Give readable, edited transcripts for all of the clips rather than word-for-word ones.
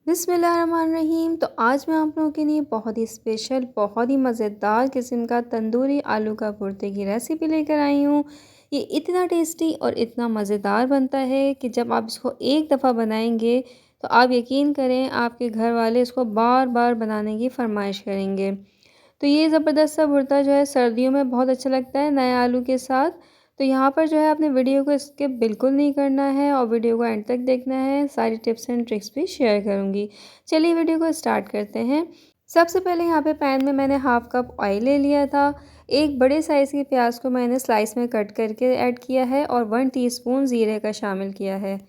बिस्मिल्लाहिर्रहमानिर्रहीम। तो आज मैं आप लोगों के लिए बहुत ही स्पेशल, बहुत ही मज़ेदार किस्म का तंदूरी आलू का भुर्ते की रेसिपी लेकर आई हूँ। ये इतना टेस्टी और इतना मज़ेदार बनता है कि जब आप इसको एक दफ़ा बनाएंगे तो आप यकीन करें आपके घर वाले इसको बार बार बनाने की फरमाइश करेंगे। तो ये ज़बरदस्त सा भुर्ता जो है सर्दियों में बहुत अच्छा लगता है नए आलू के साथ। तो यहाँ पर जो है आपने वीडियो को स्किप बिल्कुल नहीं करना है और वीडियो को एंड तक देखना है। सारी टिप्स एंड ट्रिक्स भी शेयर करूँगी। चलिए वीडियो को स्टार्ट करते हैं। सबसे पहले यहाँ पे पैन में मैंने हाफ़ कप ऑयल ले लिया था। एक बड़े साइज़ के प्याज को मैंने स्लाइस में कट करके ऐड किया है और 1 टीस्पून ज़ीरे का शामिल किया है।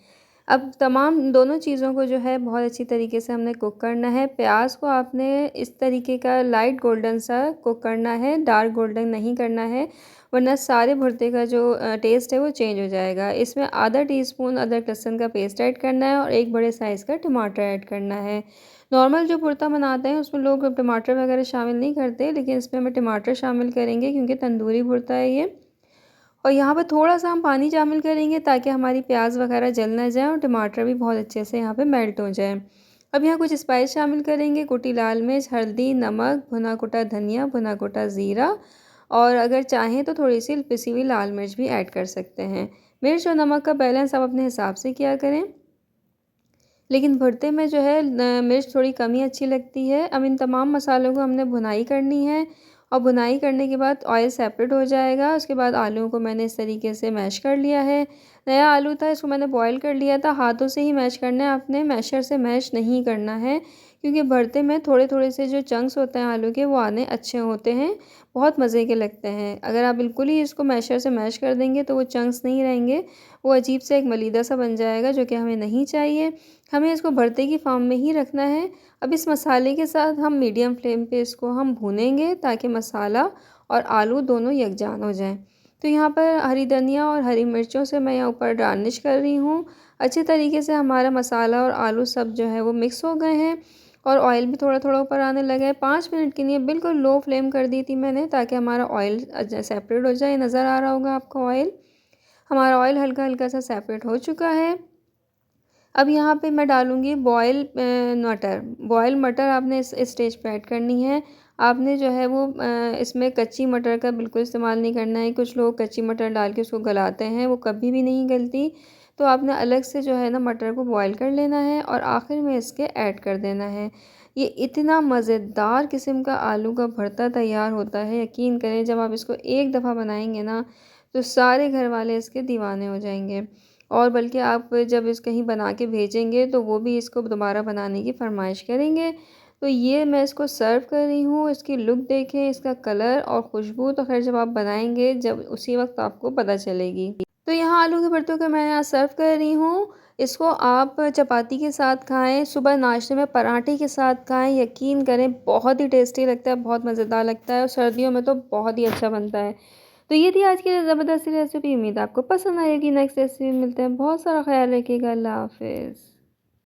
अब तमाम दोनों चीज़ों को जो है बहुत अच्छी तरीके से हमने कुक करना है। प्याज को आपने इस तरीके का लाइट गोल्डन सा कुक करना है, डार्क गोल्डन नहीं करना है, वरना सारे भुर्ते का जो टेस्ट है वो चेंज हो जाएगा। इसमें आधा टीस्पून अदरक लहसुन का पेस्ट ऐड करना है और एक बड़े साइज़ का टमाटर ऐड करना है। नॉर्मल जो भुर्ता बनाते हैं उसमें लोग टमाटर वगैरह शामिल नहीं करते, लेकिन इसमें हम टमाटर शामिल करेंगे क्योंकि तंदूरी भुर्ता है ये। और यहाँ पर थोड़ा-सा हम पानी शामिल करेंगे ताकि हमारी प्याज़ वगैरह जल ना जाए और टमाटर भी बहुत अच्छे से यहाँ पे मेल्ट हो जाए। अब यहाँ कुछ स्पाइस शामिल करेंगे, कुटी लाल मिर्च, हल्दी, नमक, भुना कुटा धनिया, भुना कुटा ज़ीरा और अगर चाहें तो थोड़ी-सी पिसी हुई लाल मिर्च भी ऐड कर सकते हैं। मिर्च और नमक का बैलेंस आप अपने हिसाब से किया करें। लेकिन भुर्ते में जो है मिर्च थोड़ी कम ही अच्छी लगती है। अब इन तमाम मसालों को हमने भुनाई करनी है और भुनाई करने के बाद ऑयल सेपरेट हो जाएगा। उसके बाद आलूओं को मैंने इस तरीके से मैश कर लिया है। नया आलू था, इसको मैंने बॉईल कर लिया था। हाथों से ही मैश करना है आपने, मैशर से मैश नहीं करना है क्योंकि भरते में थोड़े-थोड़े से जो चंक्स होते हैं आलू के वो आने अच्छे होते हैं, बहुत मज़े के लगते हैं। अगर आप बिल्कुल ही इसको मैशर से मैश कर देंगे तो वो चंक्स नहीं रहेंगे, वो अजीब से एक मलीदा सा बन जाएगा जो कि हमें नहीं चाहिए। हमें इसको भरते की फॉर्म में ही रखना है। अब इस मसाले के साथ हम मीडियम फ्लेम पे इसको हम भूनेंगे ताकि मसाला और आलू दोनों यकजान हो जाएं। तो यहाँ पर हरी धनिया और हरी मिर्चों से मैं यहाँ ऊपर गार्निश कर रही हूँ। अच्छे तरीके से हमारा मसाला और आलू सब जो है वो मिक्स हो गए हैं और ऑयल भी थोड़ा थोड़ा ऊपर आने लगा है। 5 मिनट के लिए बिल्कुल लो फ्लेम कर दी थी मैंने ताकि हमारा ऑयल सेपरेट हो जाए। नज़र आ रहा होगा आपको ऑयल, हमारा ऑयल हल्का हल्का सा सेपरेट हो चुका है। अब यहाँ पे मैं डालूँगी बॉयल मटर। बॉयल मटर आपने इस स्टेज पे ऐड करनी है। आपने जो है वो इसमें कच्ची मटर का बिल्कुल इस्तेमाल नहीं करना है। कुछ लोग कच्ची मटर डाल के उसको गलाते हैं, वो कभी भी नहीं गलती। तो आपने अलग से जो है ना मटर को बॉयल कर लेना है और आखिर में इसके ऐड कर देना है। ये इतना मज़ेदार किस्म का आलू का भरता तैयार होता है, यकीन करें जब आप इसको एक दफ़ा बनाएंगे ना तो सारे घर वाले इसके दीवाने हो जाएंगे। और बल्कि आप जब इस कहीं बना के भेजेंगे तो वो भी इसको दोबारा बनाने की फ़रमाइश करेंगे। तो ये मैं इसको सर्व कर रही हूँ, इसकी लुक देखें, इसका कलर और खुशबू तो ख़ैर जब आप बनाएंगे जब उसी वक्त आपको पता चलेगी। तो यहाँ आलू के भरतों को मैं यहाँ सर्व कर रही हूँ। इसको आप चपाती के साथ खाएं, सुबह नाश्ते में पराठे के साथ खाएं, यकीन करें बहुत ही टेस्टी लगता है, बहुत मज़ेदार लगता है और सर्दियों में तो बहुत ही अच्छा बनता है। तो ये थी आज की ज़बरदस्त रेसिपी। उम्मीद आपको पसंद आएगी। नेक्स्ट रेसिपी मिलते हैं। बहुत सारा ख्याल रखिएगा। अल्लाह हाफ़िज़।